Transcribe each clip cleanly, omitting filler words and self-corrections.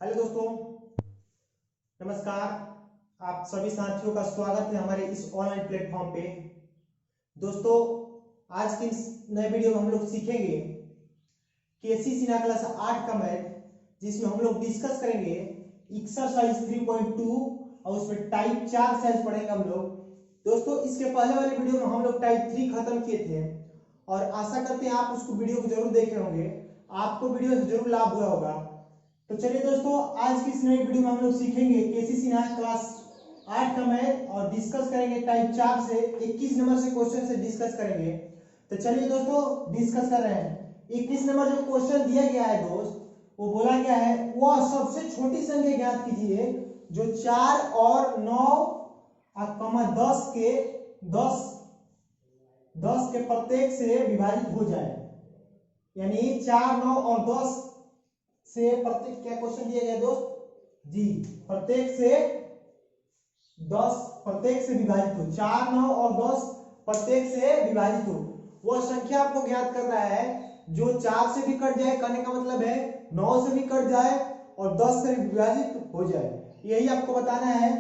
Hello दोस्तों, नमस्कार। आप सभी साथियों का स्वागत है हमारे इस ऑनलाइन प्लेटफॉर्म पे। दोस्तों, आज की इस नए वीडियो में हम लोग सीखेंगे केसी सिन्हा क्लास 8 का मैथ, जिसमें हम लोग डिस्कस करेंगे एक्सरसाइज 3.2 और उसमें टाइप 4 साइज पढ़ेंगे हम लोग। दोस्तों, इसके पहले वाले वीडियो में हम लोग टाइप 3 खत्म किए थे और आशा करते हैं आप उसको वीडियो को जरूर देखे होंगे, आपको वीडियो से जरूर लाभ हुआ होगा। तो चलिए दोस्तों, आज की इस नई वीडियो में हम लोग सीखेंगे केसी सिन्हा क्लास 8 का मैथ और डिस्कस करेंगे टाइप 4 से 21 नंबर से क्वेश्चन से डिस्कस करेंगे। तो चलिए दोस्तों, डिस्कस कर रहे हैं। 21 नंबर जो क्वेश्चन दिया गया है दोस्त, वो बोला गया है वह सबसे छोटी संख्या ज्ञात कीजिए जो 4 और 9 और 10 के 10 के प्रत्येक से विभाजित हो जाए। यानी 4, 9 और 10 से प्रत्येक क्या क्वेश्चन दिया गया दोस्त जी, प्रत्येक से 10 प्रत्येक से विभाजित हो, 4, 9 और 10 प्रत्येक से विभाजित हो। वह संख्या आपको ज्ञात करना है जो 4 से भी कट जाए, कहने का मतलब है 9 से भी कट जाए और 10 से भी विभाजित हो जाए, यही आपको बताना है।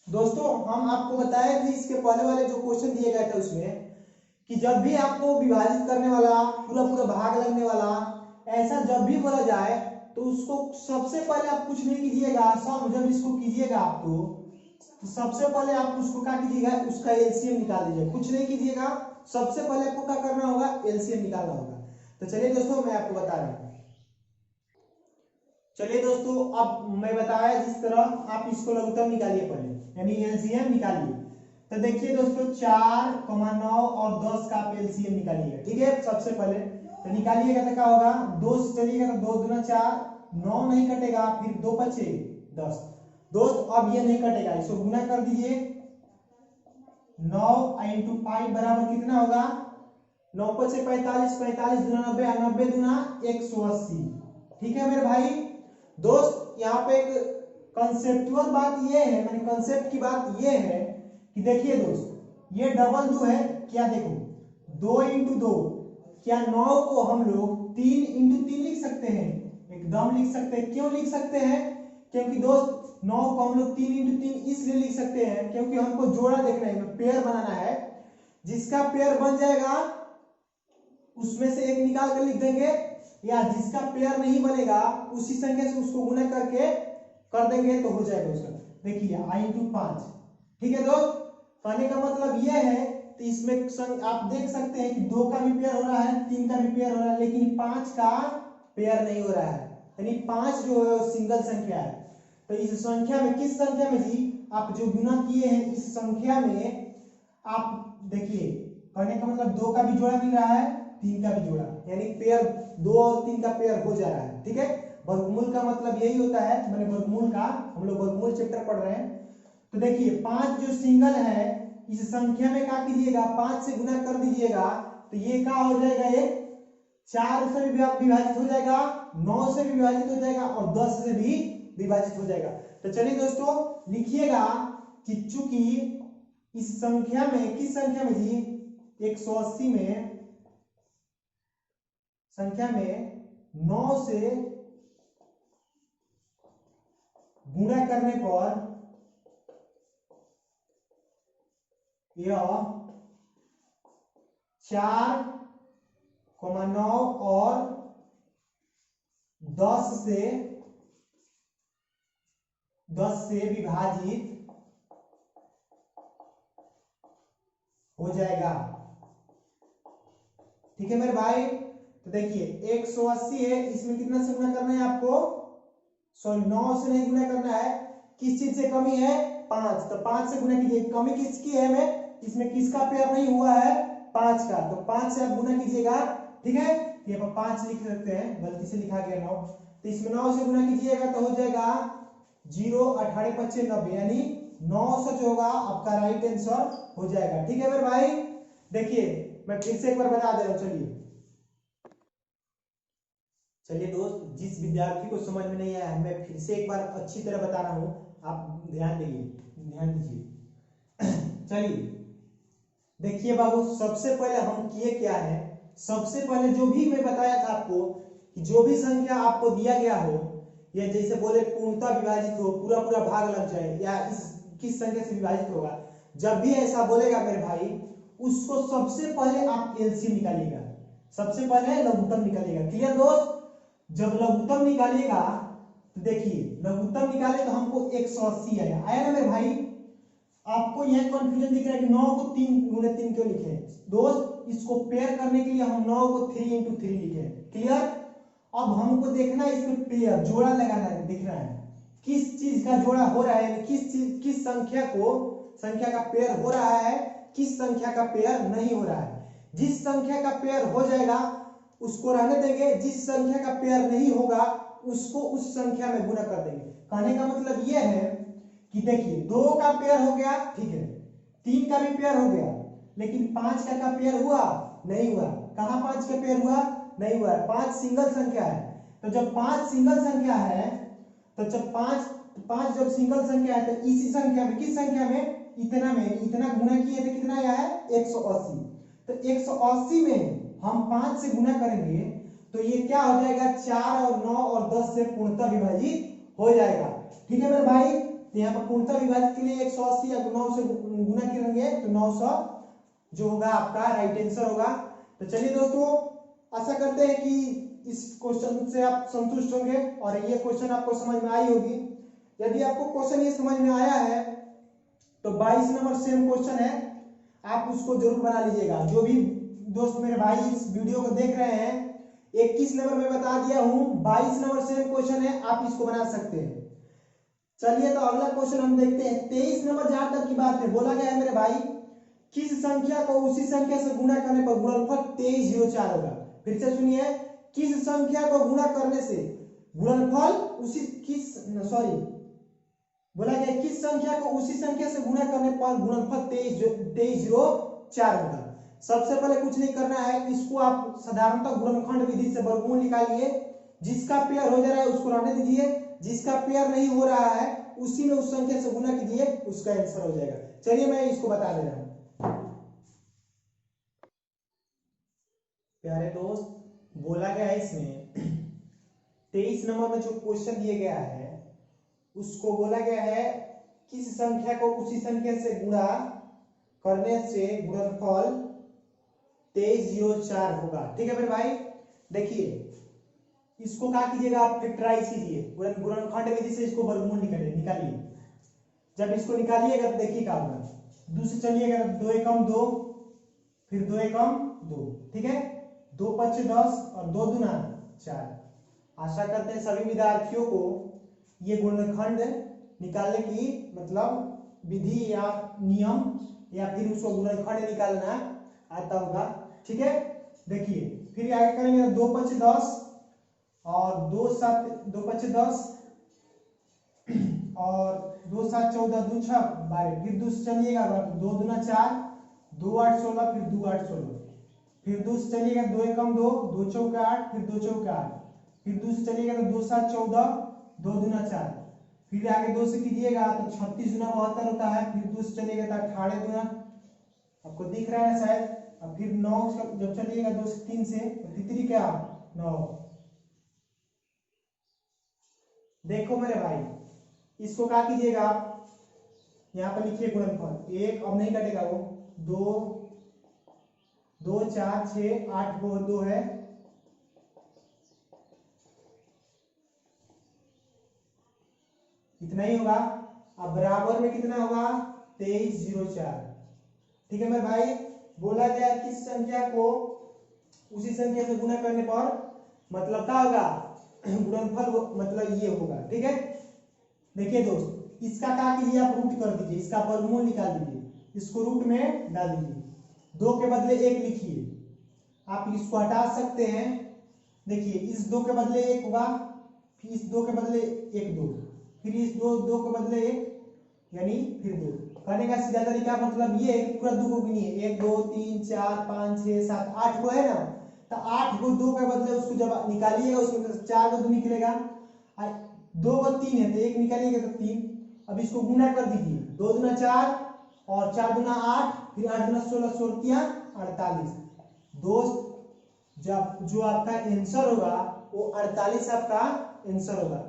दोस्तों, हम आपको बताए थे इसके पहले वाले जो क्वेश्चन दिए गए थे उसमें कि जब भी आपको विभाजित करने वाला पूरा पूरा भाग लगने वाला ऐसा जब भी बोला जाए तो उसको सबसे पहले आप कुछ नहीं कीजिएगा, सम जब इसको कीजिएगा आप तो सबसे पहले आप उसको क्या कीजिएगा, उसका एलसीएम निकाल दीजिएगा। कुछ नहीं कीजिएगा, सबसे पहले आपको क्या करना होगा, एलसीएम निकालना होगा। तो चलिए दोस्तों, मैं आपको बता रहा हूं। चलिए दोस्तों, अब मैं बताया जिस तरह आप इसको लघुत्तम निकालिए पहले, यानी एलसीएम निकालिए। तो देखिए दोस्तों, 4, 9 और 10 का आप एलसीएम निकालिएगा। ठीक है, सबसे पहले तो निकालिएगा तो क्या होगा, 2 से चलिएगा तो 2 दूना 4, 9 नहीं कटेगा, फिर 2 बचे 10। दोस्त, अब ये नहीं कटेगा, इसको गुना कर दीजिए। 9 इंटू 5 बराबर कितना होगा, 9 5 45, 45 दूना 90, 90 दूना 180। ठीक है मेरे भाई। दोस्त, यहाँ पे एक कंसेप्चुअल बात ये है, मैंने कंसेप्ट की बात ये है कि देखिए दोस्त, ये डबल 2 है क्या, देखो 2 इंटू 2, क्या 9 को हम लोग 3 इंटू 3 लिख सकते हैं, एकदम लिख सकते हैं। क्यों लिख सकते हैं, क्योंकि दोस्त 9 को हम लोग 3 इंटू 3 इसलिए लिख सकते हैं क्योंकि हमको जोड़ा देखना है, पेयर बनाना है। जिसका पेयर बन जाएगा उसमें से एक निकाल कर लिख देंगे, या जिसका पेयर नहीं बनेगा उसी संख्या से उसको गुना करके कर देंगे तो हो जाएगा उसका। देखिए i इंटू 5। ठीक है दोस्त, कहने का मतलब यह है, तो इसमें आप देख सकते हैं कि 2 का भी पेयर हो रहा है, 3 का भी पेयर हो रहा है, लेकिन 5 का पेयर नहीं हो रहा है। यानी 5 जो है वो सिंगल संख्या है। तो इस संख्या में, किस संख्या में जी, आप जो गुना किए हैं इस संख्या में आप देखिए, कहने का मतलब 2 का भी जोड़ा मिल रहा है, 3 का भी जोड़ा, यानी पेयर 2 और 3 का पेयर हो जा रहा है। ठीक है, वर्गमूल का मतलब यही होता है, मैंने वर्गमूल का, हम लोग वर्गमूल चैप्टर पढ़ रहे हैं। तो देखिए 5 जो सिंगल है इस संख्या में क्या कीजिएगा, 5 से गुना कर दीजिएगा, तो ये क्या हो जाएगा, ये 4 से भी विभाजित हो जाएगा, 9 से भी विभाजित हो जाएगा और 10 से भी विभाजित हो जाएगा। तो चलिए दोस्तों, लिखिएगा कि चूंकि इस संख्या में, किस संख्या में जी, 180 में, संख्या में 9 से गुणा करने पर यह 4, 9 और 10 से विभाजित हो जाएगा। ठीक है मेरे भाई। तो देखिए 180 है, इसमें कितना से गुना करना है आपको, सॉरी 9 से नहीं गुना करना है, किस चीज से कमी है, 5, तो 5 से गुना कीजिए। कमी किसकी है, में इसमें किसका पेयर नहीं हुआ है, 5 का, तो 5 से आप गुना कीजिएगा। ठीक है, ये पर 5 लिख सकते हैं, गलती से लिखा गया 9, तो इसमें 9 से गुना कीजिएगा तो हो जाएगा 0, 18 25 90, यानी 900 जो होगा आपका राइट आंसर हो जाएगा। ठीक है मेरे भाई। देखिए मैं फिर से एक बार बता दे रहा हूं, चलिए दोस्त, जिस विद्यार्थी को समझ में नहीं आया मैं फिर से एक बार अच्छी तरह बता रहा हूं, आप ध्यान दीजिए। चलिए देखिए बाबू, सबसे पहले हम किए क्या है, सबसे पहले जो भी मैं बताया था आपको कि जो भी संख्या आपको दिया गया हो या जैसे बोले पूर्णतः विभाजित हो, पूरा पूरा भाग लग जाए, या इस किस संख्या से विभाजित होगा, जब भी ऐसा बोलेगा मेरे भाई उसको सबसे पहले आप एलसीएम निकालिएगा, सबसे पहले लघुत्तम निकालिएगा। क्लियर दोस्त? जब लघुत्तम निकालिएगा तो देखिए लघुत्तम निकाले तो हमको 180 आया, आया ना मेरे भाई? आपको यह कंफ्यूजन दिख रहा है कि 9 को 3 गुणे 3 क्यों लिखे दोस्त? इसको पेयर करने के लिए हम 9 को 3 इंटू 3 लिखे। क्लियर? अब हमको देखना है इसमें पेयर जोड़ा लगाना है, दिख रहा है किस चीज का जोड़ा हो रहा है, किस चीज किस संख्या का पेयर हो रहा है, किस संख्या का पेयर नहीं हो रहा है। जिस संख्या का पेयर हो जाएगा उसको रहने देंगे, जिस संख्या का पेयर नहीं होगा उसको उस संख्या में गुणा कर देंगे। कहने का मतलब यह है कि देखिए 2 का पेयर हो गया, ठीक है, 3 का भी पेयर हो गया, लेकिन 5 का पेयर हुआ नहीं हुआ। कहां 5 का पेयर हुआ? नहीं हुआ है। 5 सिंगल संख्या है, तो जब 5 सिंगल संख्या है तो जब 5 जब सिंगल संख्या है तो इसी संख्या में, किस संख्या में? इतना गुना किए तो कितना आया है? 180। तो 180 में हम 5 से गुना करेंगे तो ये क्या हो जाएगा? 4 और 9 और 10 से पूर्णतः विभाजित हो जाएगा। ठीक है मेरे भाई? तो यहाँ पर पूर्णतः विभाजित के लिए 180 या 9 से गुना करेंगे तो 900 जो होगा आपका राइट आंसर होगा। तो चलिए दोस्तों, आशा करते हैं कि इस क्वेश्चन से आप संतुष्ट होंगे और ये क्वेश्चन आपको समझ में आई होगी। यदि आपको क्वेश्चन ये समझ में आया है तो 22 नंबर सेम क्वेश्चन है, आप उसको जरूर बना लीजिएगा। जो भी दोस्त मेरे भाई इस वीडियो को देख रहे हैं, 21 नंबर में बता दिया हूं, 22 नंबर सेम क्वेश्चन है, आप इसको बना सकते हैं। चलिए तो अगला क्वेश्चन हम देखते हैं। 23 नंबर जहां तक की बात है, बोला गया है मेरे भाई किस संख्या को उसी संख्या से गुणा करने पर गुणनफल 2304 होगा। फिर से सुनिए, किस संख्या को गुणा करने से गुणनफल उसी बोला गया किस संख्या को उसी संख्या से गुणा करने पर गुणनफल 2304 होगा। सबसे पहले कुछ नहीं करना है, इसको आप साधारणतः गुणनखंड विधि से वर्गमूल निकालिए। जिसका पेयर हो जा रहा है उसको रहने दीजिए, जिसका पेयर नहीं हो रहा है उसी में उस संख्या से गुणा कीजिए, उसका आंसर हो जाएगा। चलिए मैं इसको बता दे रहा हूं प्यारे दोस्त। बोला गया है इसमें 23 नंबर में जो क्वेश्चन दिया गया है उसको बोला गया है किस संख्या को उसी संख्या से गुणा करने से गुणनफल 2304 होगा। ठीक है मेरे भाई? देखिए इसको क्या कीजिएगा, आप फैक्टराइज कीजिए, गुणनखंड विधि से इसको वर्गमूल निकालिए। जब इसको निकालिएगा तो देखिए क्या होगा, 2 से चलिएगा तो 2 एकम 2, फिर 2 एकम 2, ठीक है, 2 पच्चे 10 और 2 दूना 4। आशा करते हैं सभी विद्यार्थियों को ये गुणनखंड निकालने की मतलब विधि या नियम या फिर उसको गुणनखंड निकालना आता होगा। ठीक है, देखिए फिर आगे करेंगे 2 पच्चे 10 और 2 पच्चे 10 और 2 7 14 2 6 12, फिर 2 से चलिएगा 2 दूना 4, 2 8 16, फिर 2 8 16, फिर 2 से चलिएगा 2 एकम 2, 2 चौके 8, फिर 2 चौके 8, फिर 2 से चलिएगा तो 2 7 14, 2 दूना 4, फिर आगे 2 से कीजिएगा तो 36 दूना 72 होता है, फिर 2 से चलिएगा तो 18 दूना, आपको दिख रहा है शायद, अब फिर 9 जब चलिएगा 2 से 3 से तो तितरी क्या 9। देखो मेरे भाई इसको क्या कीजिएगा आप, यहाँ पर लिखिए गुणनफल 1, अब नहीं कटेगा वो, 2 2 4 6 8 वो 2 है, इतना ही होगा। अब बराबर में कितना होगा 2304। ठीक है मेरे भाई? बोला गया किस संख्या को उसी संख्या से गुणा करने पर मतलब क्या होगा गुणनफल मतलब ये होगा। ठीक है, देखिए दोस्त इसका क्या कीजिए आप रूट कर दीजिए, इसका वर्गमूल निकाल दीजिए, इसको रूट में डाल दीजिए, 2 के बदले 1 लिखिए, आप इसको हटा सकते हैं। देखिए इस 2 के बदले 1 होगा, फिर इस 2 के बदले 1 2, फिर इस 2 के बदले 1 यानी फिर 2। करने का सीधा तरीका मतलब ये है कि पूरा 2 को गिनिए, 1 2 3 4 5 6 7 8 को है ना, तो 8 को 2 के बदले उसको जब निकालिएगा उसमें तो 4 को 2 निकलेगा, 2 को 3 है तो 1 निकालिएगा तो 3। अब इसको गुना कर दीजिए, 2 दूना 4 और 4 दूना 8, फिर 8 दूना 16, 16 48। दोस्त जब जो आपका आंसर होगा वो 48 आपका आंसर होगा।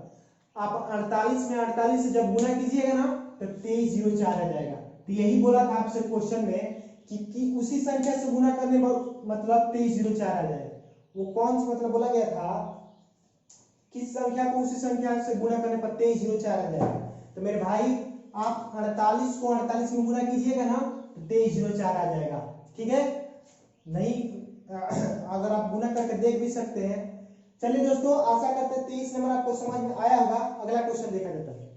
आप 48 में 48 से जब गुना कीजिएगा ना तो 2304 आ जाएगा। तो यही बोला था आपसे क्वेश्चन में कि उसी संख्या से गुना करने पर मतलब 2304 आ जाएगा। वो कौन सा मतलब बोला गया था, किस संख्या को उसी संख्या से गुना करने पर 2304 आ जाएगा। तो मेरे भाई आप 48 को 48 में गुना कीजिएगा ना तो 2304 आ जाएगा। ठीक है, नहीं अगर आप गुना करके देख भी सकते हैं। चलिए दोस्तों, आशा करते हैं 23 नंबर आपको समझ में आया होगा। अगला क्वेश्चन देखा जाता है।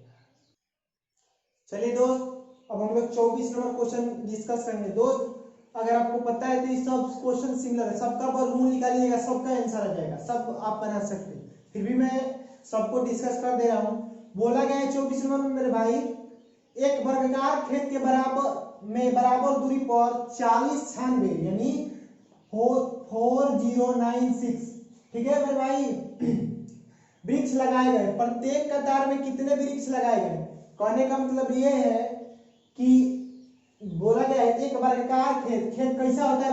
चलिए दोस्त, अब हम लोग 24 नंबर क्वेश्चन डिस्कस करेंगे। दोस्त अगर आपको पता है तो ये सब क्वेश्चन सिमिलर है, सबका वर्गमूल निकालिएगा, सबका आंसर आ जाएगा, सब आप बना सकते हैं। फिर भी मैं सबको डिस्कस कर दे रहा हूं। बोला गया है 24 नंबर में मेरे भाई, एक वर्गाकार खेत के बराबर दूरी पर 40 छानबे यानी 4096, ठीक है मेरे भाई, वृक्ष लगाए गए। प्रत्येक कतार में कितने वृक्ष लगाए गए? कहने का मतलब ये है कि बोला गया है एक वर्गाकार खेत कैसा होता है।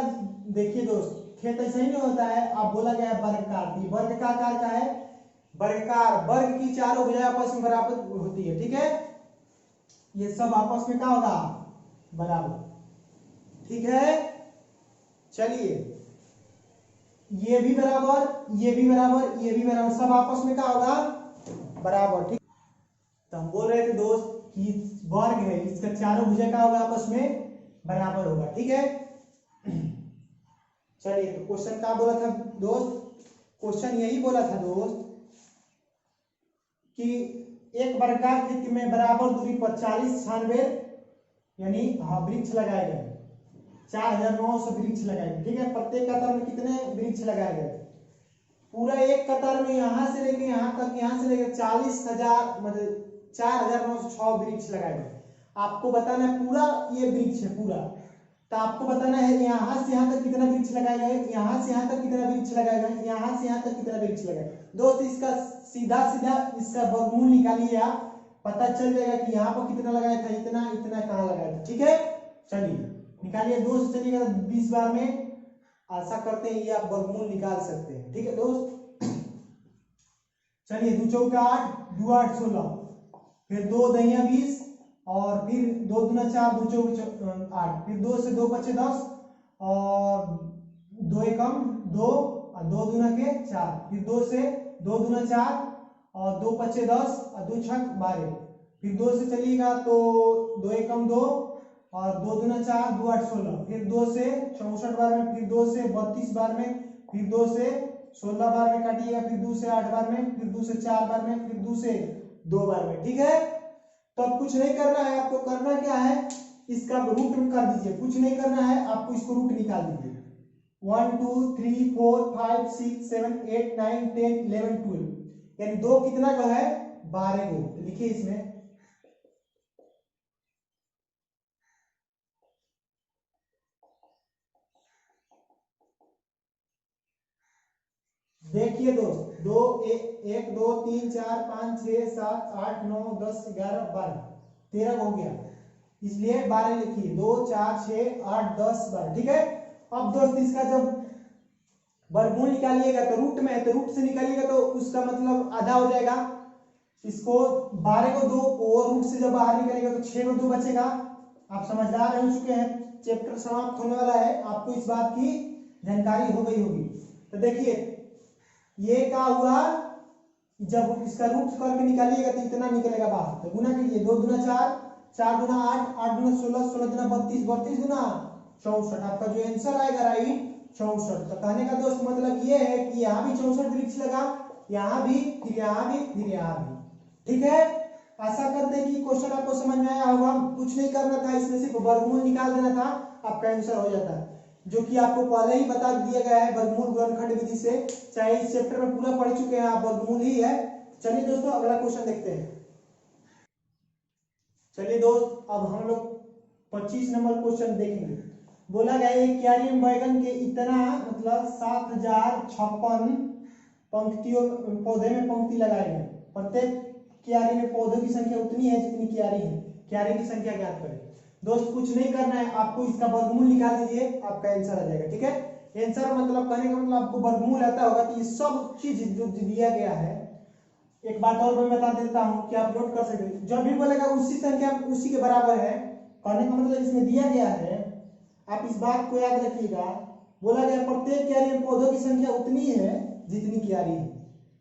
देखिए दोस्त, खेत ऐसा ही नहीं होता है, अब बोला गया है वर्गाकार। वर्ग का आकार का है वर्गाकार, वर्ग की चारों भुजाएं आपस में बराबर होती है। ठीक है, ये सब आपस में क्या होगा, बराबर। ठीक है, चलिए ये भी बराबर, ये भी बराबर, ये भी बराबर, सब आपस में क्या होगा, बराबर। ठीक, तो हम बोल रहे थे दोस्त कि वर्ग है, इसका चारों भुजा क्या होगा, आपस में बराबर होगा। ठीक है, चलिए तो क्वेश्चन क्या बोला था दोस्त, क्वेश्चन यही बोला था दोस्त कि एक वर्गाकार खेत में बराबर दूरी पर 40 छानबे यानी वृक्ष लगाए गए, 4900 वृक्ष लगाए गए। ठीक है, प्रत्येक कतार में कितने वृक्ष लगाए गए? पूरा एक कतार में यहां से लेके यहां तक, यहां से लेकर 40,000 मतलब 4906 वृक्ष लगाए गए। आपको बताना है पूरा ये वृक्ष है पूरा, तो आपको बताना है यहां से यहां तक कितना वृक्ष लगाए गए, यहां से यहां तक कितना वृक्ष लगाए गए, यहां से यहां तक कितना वृक्ष लगाए। दोस्त इसका सीधा सीधा इसका वर्गमूल निकालिए आप, पता चल जाएगा कि यहाँ पर कितना लगाया था, इतना इतना कहाँ लगाया था। ठीक है, चलिए निकालिए दोस्त, चलिएगा 20 बार में। आशा करते हैं ये आप वर्गमूल निकाल सकते हैं। ठीक है दोस्त, चलिए 2 चौका 8, 2 8 16, फिर 2 दहिया 20, और फिर 2 दूना 4, 2 चौक 8, फिर 2 से 2 बचे 10, और 2 एकम 2, और 2 दूना के 4, फिर 2 से 2 दूना 4, और 2 बचे 10, और 2 छक 12, फिर 2 से चलिएगा तो 2 एकम 2, और 2 दूना 4, 2 8 16, फिर 2 से 64 बार में, फिर 2 से 32 बार में, फिर 2 से 16 बार में काटिएगा, फिर 2 से 8 बार में, फिर 2 से 4 बार में, फिर 2 से 2 बार में। ठीक है, तो अब कुछ नहीं करना है आपको, करना क्या है, इसका रूट कर दीजिए, कुछ नहीं करना है आपको, इसको रूट निकाल दीजिए। 1 2 3 4 5 6 7 8 9 10 11 12, यानी 2 कितना का है, 12 को। तो लिखिए इसमें, देखिए दोस्त, 2 1 2 3 4 5 6 7 8 9 10 11 12 13 हो गया, इसलिए 12 लिखिए, 2 4 6 8 10 12। ठीक है, अब दोस्त इसका जब वर्गमूल निकालिएगा तो रूट में है, तो रूट से निकालिएगा तो उसका मतलब आधा हो जाएगा। इसको 12 को 2 और रूट से जब बाहर निकालेगा तो 6 को 2 बचेगा। आप समझदार हो चुके हैं, चैप्टर समाप्त होने वाला है, आपको इस बात की जानकारी हो गई होगी। तो देखिए ये क्या हुआ, जब इसका रूट करके निकालिएगा तो इतना निकलेगा बाहर, तो गुना कीजिए, 2 दूना 4, 4 दूना 8, 8 दूना 16, 16 दूना 32, 32 दूना 64, आपका जो आंसर आएगा राइट 64। तो कहने का दोस्त मतलब ये है कि यहाँ भी 64 वृक्ष लगा, यहाँ भी, फिर यहाँ भी, फिर यहाँ भी। ठीक है, आशा करते हैं कि क्वेश्चन आपको समझ में आया होगा। कुछ नहीं करना था, इसमें सिर्फ वर्गमूल निकाल देना था, आपका आंसर हो जाता है, जो कि आपको पहले ही बता दिया गया है वर्गमूल गुणनखंड विधि से, चाहे इस चैप्टर में पूरा पढ़ चुके हैं आप, वर्गमूल ही है। चलिए दोस्तों अगला क्वेश्चन देखते हैं। चलिए दोस्त, अब हम लोग 25 नंबर क्वेश्चन देखेंगे। बोला गया है क्यारी में बैगन के इतना मतलब 7056 पंक्तियों पौधे में पंक्ति लगाए गए, प्रत्येक क्यारी में पौधों की संख्या उतनी है जितनी क्यारी है, क्यारी की संख्या ज्ञात करें। दोस्त कुछ नहीं करना है, आपको इसका वर्गमूल निकाल दीजिए, आपका आंसर आ जाएगा। ठीक है, आंसर मतलब कहने का मतलब आपको वर्गमूल आता होगा कि ये सब चीज जो दिया गया है एक बात और मैं बता देता हूं कि आप नोट कर सकते हैं, जब भी बोलेगा उसी संख्या उसी के बराबर है, कहने का मतलब इसमें दिया गया है, आप इस बात को याद रखिएगा। बोला गया प्रत्येक क्यारी में पौधों की संख्या उतनी है जितनी क्यारी है,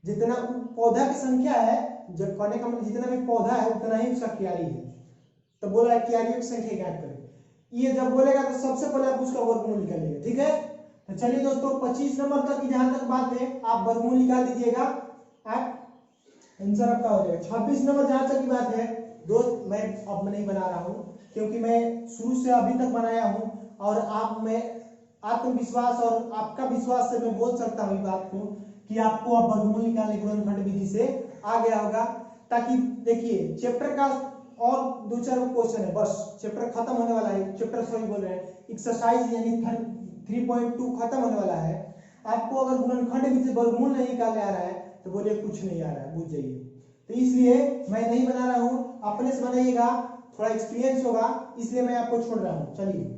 जितना पौधा की संख्या है, जब कहने का मतलब जितना भी पौधा है उतना ही उसका क्यारी है। तो बोला है क्यारियों की संख्या ज्ञात करें। ये जब बोलेगा तो सबसे पहले आप उसका वर्गमूल निकालिएगा, ठीक है। तो चलिए दोस्तों 25 नंबर तक की जहां तक बात है आप वर्गमूल निकाल दीजिएगा, आप आंसर आपका हो जाएगा। 26 नंबर जहां तक की बात है दोस्त, मैं अब नहीं बना रहा हूं क्योंकि मैं शुरू से अभी तक बनाया हूं और आप में आत्मविश्वास और आपका विश्वास से मैं बोल सकता हूं इस बात को कि आपको अब वर्गमूल निकालने गुणनखंड विधि से आ गया होगा। ताकि देखिए चैप्टर का और 2-4 क्वेश्चन है, बस चैप्टर खत्म होने वाला है, चैप्टर सॉरी बोल रहे हैं, एक्सरसाइज यानी 3.2 खत्म होने वाला है। आपको अगर गुणनखंड विधि से वर्गमूल नहीं निकालने आ रहा है तो बोलिए कुछ नहीं आ रहा है, बुझ जाइए। तो इसलिए मैं नहीं बना रहा हूं, अपने से बनाइएगा, थोड़ा एक्सपीरियंस होगा, इसलिए मैं आपको छोड़ रहा हूं। चलिए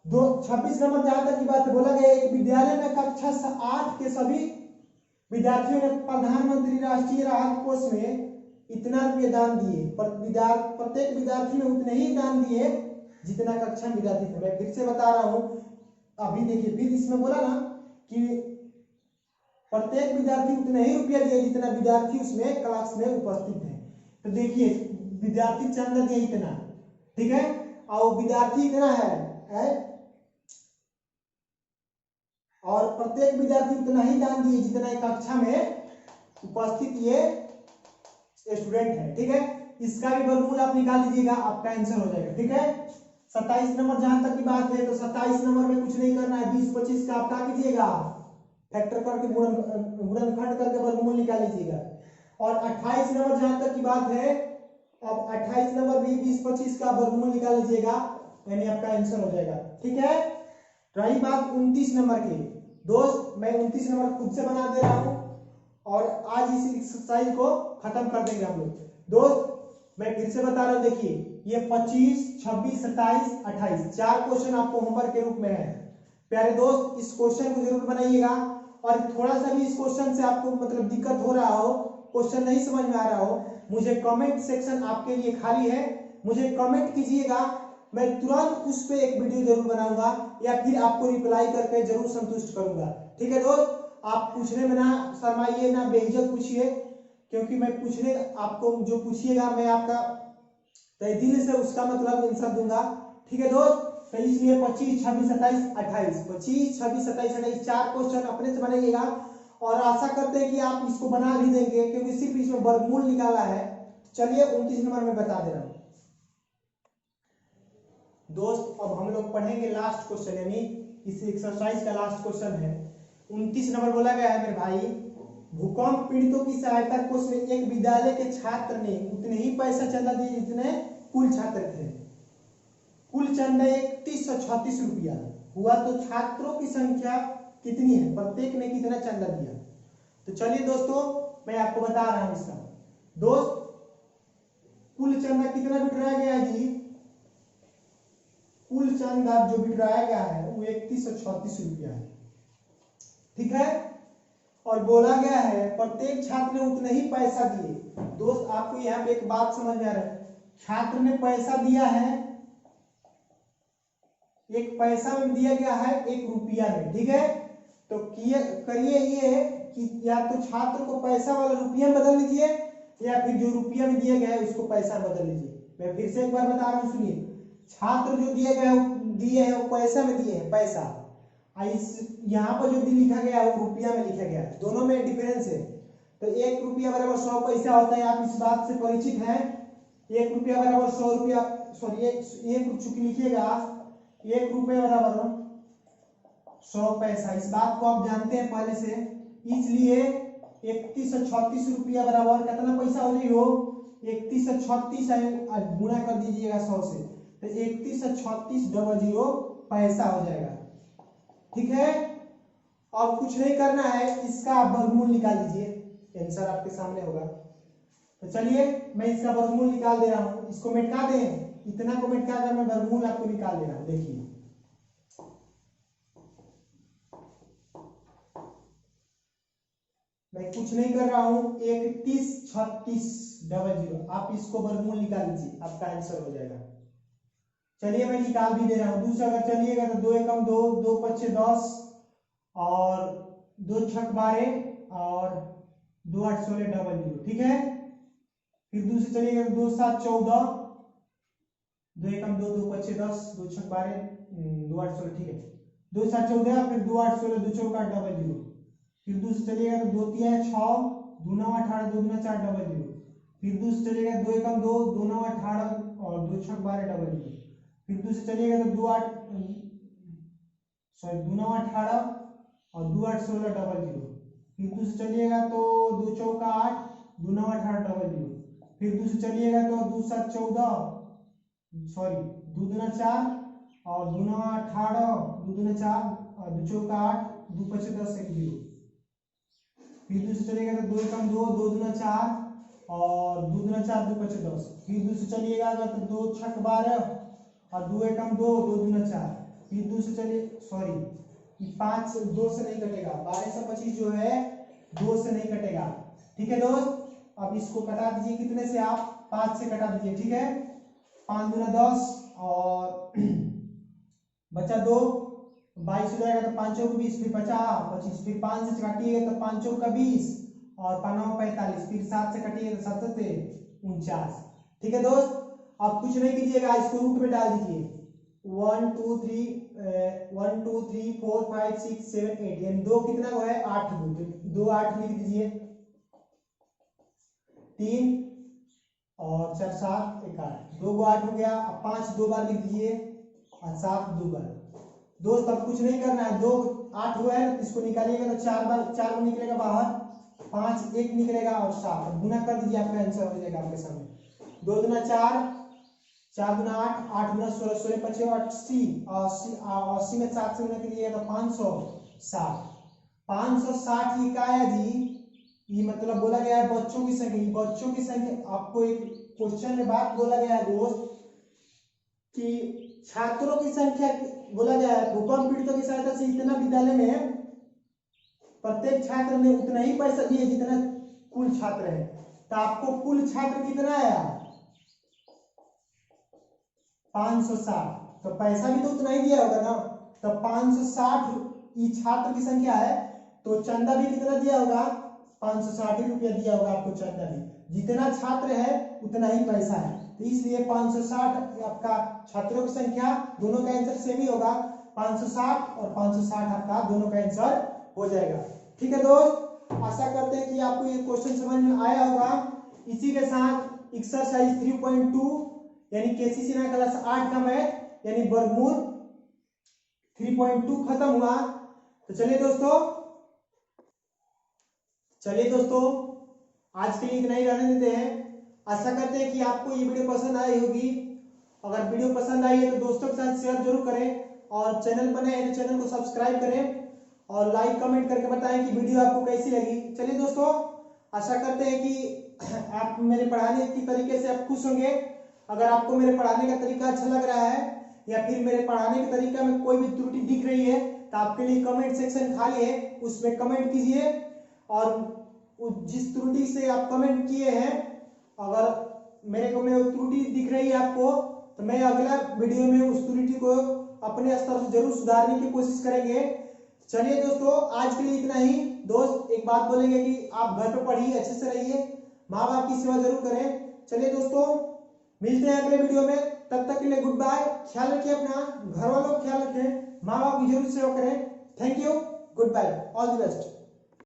26 नंबर जहां तक की बात है, बोला गया एक विद्यालय में कक्षा 8 के सभी विद्यार्थियों ने प्रधानमंत्री राष्ट्रीय राहत कोष में इतना रुपये दान दिए, प्रत्येक विद्यार्थी ने उतने ही दान दिए जितना कक्षा में विद्यार्थी थे। मैं फिर से बता रहा हूं, अभी देखिए फिर इसमें बोला ना कि प्रत्येक विद्यार्थी उतने ही रुपया दिए जितना विद्यार्थी उसमें क्लास में उपस्थित है। तो देखिए विद्यार्थी चंदा दिया इतना, ठीक है, और विद्यार्थी इतना है और प्रत्येक विद्यार्थी उतना ही दान दिए जितना एक कक्षा में उपस्थित ये स्टूडेंट है, ठीक है। इसका भी वर्गमूल आप निकाल दीजिएगा, आपका आंसर हो जाएगा, ठीक है। 27 नंबर जहां तक की बात है तो 27 नंबर में कुछ नहीं करना है, 20-25 का आप क्या कीजिएगा, फैक्टर करके गुणनखंड करके वर्गमूल निकाल लीजिएगा। और 28 नंबर जहां तक की बात है, अब 28 नंबर भी 20-25 का वर्गमूल निकाल लीजिएगा, यानी आपका आंसर हो जाएगा, ठीक है। रही बात 29 नंबर की, दोस्त मैं 29 नंबर खुद से बना दे रहा हूं और आज इस एक्सरसाइज को खत्म कर देंगे हम लोग। दोस्त मैं फिर से बता रहा हूं, देखिए ये 25, 26, 27, 28 4 क्वेश्चन आपको होमवर्क के रूप में है। प्यारे दोस्त इस क्वेश्चन को जरूर बनाइएगा, और थोड़ा सा भी इस क्वेश्चन से आपको मतलब दिक्कत हो रहा हो, क्वेश्चन नहीं समझ में आ रहा हो, मुझे कमेंट सेक्शन आपके लिए खाली है, मुझे कमेंट कीजिएगा, मैं तुरंत उस पर एक वीडियो जरूर बनाऊंगा या फिर आपको रिप्लाई करके जरूर संतुष्ट करूंगा, ठीक है दोस्त। आप पूछने में ना शर्माइए, ना बेहिचक पूछिए, क्योंकि मैं पूछने आपको जो पूछिएगा मैं आपका तहे दिल से उसका मतलब आंसर दूंगा, ठीक है दोस्त। तो इसलिए 25, 26, 27, 28 25, 26, 27, 28 4 क्वेश्चन अपने से बनाइएगा और आशा करते हैं कि आप इसको बना भी देंगे क्योंकि सिर्फ इसमें वर्गमूल निकाला है। चलिए 29 नंबर में बता दे रहा हूं दोस्त, अब हम लोग पढ़ेंगे लास्ट क्वेश्चन, यानी इस एक्सरसाइज का लास्ट क्वेश्चन है। 29 नंबर बोला गया है मेरे भाई, भूकंप पीड़ितों की सहायता कोष में एक विद्यालय के छात्र ने उतने ही पैसा चंदा दिए जितने कुल छात्र थे। कुल चंदा 3136 रुपया हुआ, तो छात्रों की संख्या कितनी है, प्रत्येक ने कितना चंदा दिया। तो चलिए दोस्तों मैं आपको बता रहा हूं इसका। दोस्त कुल चंदा कितना बिठराया गया है जी, कुल चंदा जो बिठराया गया है वो 3136 रुपया है, ठीक है। और बोला गया है प्रत्येक छात्र ने उतने ही पैसा दिए। दोस्त आपको यहाँ पे एक बात समझ में आ रहा है, छात्र ने पैसा दिया है, एक पैसा में दिया गया है 1 रुपया में, ठीक है। तो करिए ये कि या तो छात्र को पैसा वाला रुपया में बदल लीजिए या फिर जो रुपया में दिया गया है उसको पैसा में बदल लीजिए। मैं फिर से एक बार बता रहा हूं सुनिए, छात्र जो दिए हैं वो पैसा में दिए हैं, पैसा, यहाँ पर जो भी लिखा गया है वो रुपया में लिखा गया है, दोनों में डिफरेंस है। तो 1 रुपया बराबर 100 पैसा होता है, आप इस बात से परिचित हैं। 1 रुपया बराबर 100 रुपया, सॉरी एक चुकी लिखिएगा, 1 रुपया बराबर 100 पैसा, इस बात को आप जानते हैं पहले से। इसलिए 3136 रुपया बराबर कितना पैसा हो रही हो, 3136 गुणा कर दीजिएगा 100 से, तो 313600 पैसा हो जाएगा, ठीक है। और कुछ नहीं करना है, इसका आप वर्गमूल निकाल दीजिए, आंसर आपके सामने होगा। तो चलिए मैं इसका वर्गमूल निकाल दे रहा हूं, इसको मिटा दें, इतना को मिटा कर मैं वर्गमूल आपको निकाल दे रहा हूं। देखिए मैं कुछ नहीं कर रहा हूँ, 313600। आप इसको वर्गमूल निकाल लीजिए, आपका आंसर हो जाएगा। चलिए मैं निकाल भी दे रहा हूँ। दूसरा अगर चलिएगा तो 2 एकम 2, 2 पच्चे 10 और 2 छक 12 और 2 8 16 00, ठीक है। फिर दूसरे चलिएगा तो 2 7 14, 2 एकम 2, 2 पच्चे 10, 2 छक 12, 2 8 16, ठीक है। 2 7 14, फिर 2 8 16, 2 चौका 00। फिर दूसरे चलिएगा तो 2 3 6, 2 9 18, 2 2 4 00। फिर दूसरे चलिएगा 2 एकम 2, 2 9 18 और 2 छक 12 00। फिर दूसरे चलिएगा तो 2 9 18 और 2 8 16 00। फिर दूसरे चलिएगा तो 2 चौका 8, 2 9 18 00। फिर दूसरे चलिएगा तो 2 7 14, सॉरी 2 2 4 और 2 9 18, 2 2 4 और 2 चौका 8, 2 5 10 0। फिर दूसरे चलिएगा तो 2 एकम 2, 2 2 4 और 2 2 4, 2 5 10। फिर दूसरे चलिएगा तो 2 छक 12 और 2 एकम 2, 2 2 4। फिर दूसरे चलिए, सॉरी 5 2 से नहीं कटेगा, 12 से 25 जो है 2 से नहीं कटेगा, ठीक है दोस्त। अब इसको कटा दीजिए, कितने से? आप 5 से कटा दीजिए, ठीक है। 5 दूना 10 और बचा 2, 22 हो जाएगा तो 5 चौक 20, फिर 50 25, फिर 5 से काटिएगा तो 5 चौक 20 और 5 45, फिर 7 से काटिएगा तो 7 से 49, ठीक है दोस्त। अब कुछ नहीं कीजिएगा, इसको रूट में डाल दीजिए। 1 2 3 4 5 6 7 8, यानी 2 कितना को है 8, 2 8 लिख दीजिए। 3 और 4 7 8, 2 को 8 हो गया। अब 5 2 बार लिख दीजिए और 7 2 बार। दोस्त अब कुछ नहीं करना है, 2 8 हुआ है, इसको निकालिएगा तो 4 बार 4 को निकलेगा बाहर, 5 1 निकलेगा और 7 गुना कर दीजिए, आपका आंसर हो जाएगा आपके सामने। 2 दूना 4, 4 दूना 8, 8 दूना 16, 16 पचे 80, 80 में 7 से गुना कीजिएगा तो 560। 560 ये क्या है जी? ये मतलब बोला गया है बच्चों की संख्या। बच्चों की संख्या, आपको एक क्वेश्चन में बात बोला गया है दोस्त कि छात्रों की संख्या बोला गया है, भूकंप पीड़ितों की सहायता से इतना विद्यालय में प्रत्येक छात्र ने उतना ही पैसा दिए जितना कुल छात्र है। तो आपको कुल छात्र कितना आया? 560। तो पैसा भी तो उतना ही दिया होगा ना। तो 560 ये छात्र की संख्या है, तो चंदा भी कितना दिया होगा? 560 रुपया दिया होगा आपको चंदा भी। जितना छात्र है उतना ही पैसा है, तो इसलिए 560 आपका छात्रों की संख्या, दोनों का आंसर सेम ही होगा। 560 और 560 आपका दोनों का आंसर हो जाएगा, ठीक है दोस्त। आशा करते हैं कि आपको ये क्वेश्चन समझ में आया होगा। इसी के साथ एक्सरसाइज 3.2 यानी केसी सिन्हा क्लास 8 का मैथ यानी वर्गमूल 3.2 खत्म हुआ। तो चलिए दोस्तों आज के लिए इतना ही रहने देते हैं। आशा करते हैं कि आपको ये वीडियो पसंद आई होगी। अगर वीडियो पसंद आई है तो दोस्तों के साथ शेयर जरूर करें, और चैनल पर नए हैं तो चैनल को सब्सक्राइब करें और लाइक कमेंट करके बताएं कि वीडियो आपको कैसी लगी। चलिए दोस्तों, आशा करते हैं कि आप मेरे पढ़ाने की तरीके से आप खुश होंगे। अगर आपको मेरे पढ़ाने का तरीका अच्छा लग रहा है या फिर मेरे पढ़ाने के तरीका में कोई भी त्रुटि दिख रही है तो आपके लिए कमेंट सेक्शन खाली है, उसमें कमेंट कीजिए। और जिस त्रुटि से आप कमेंट किए हैं, अगर मेरे को में त्रुटि दिख रही है आपको, तो मैं अगला वीडियो में उस त्रुटि को अपने स्तर से जरूर सुधारने की कोशिश करेंगे। चलिए दोस्तों, आज के लिए इतना ही। दोस्त एक बात बोलेंगे कि आप घर पे पढ़िए, अच्छे से रहिए, माँ बाप की सेवा जरूर करें। चलिए दोस्तों, मिलते हैं अगले वीडियो में, तब तक के लिए गुड बाय। ख्याल रखिए अपना, घर वालों का ख्याल रखें, माँ बाप की जरूर सेवा करें। Thank you, good bye, all the best.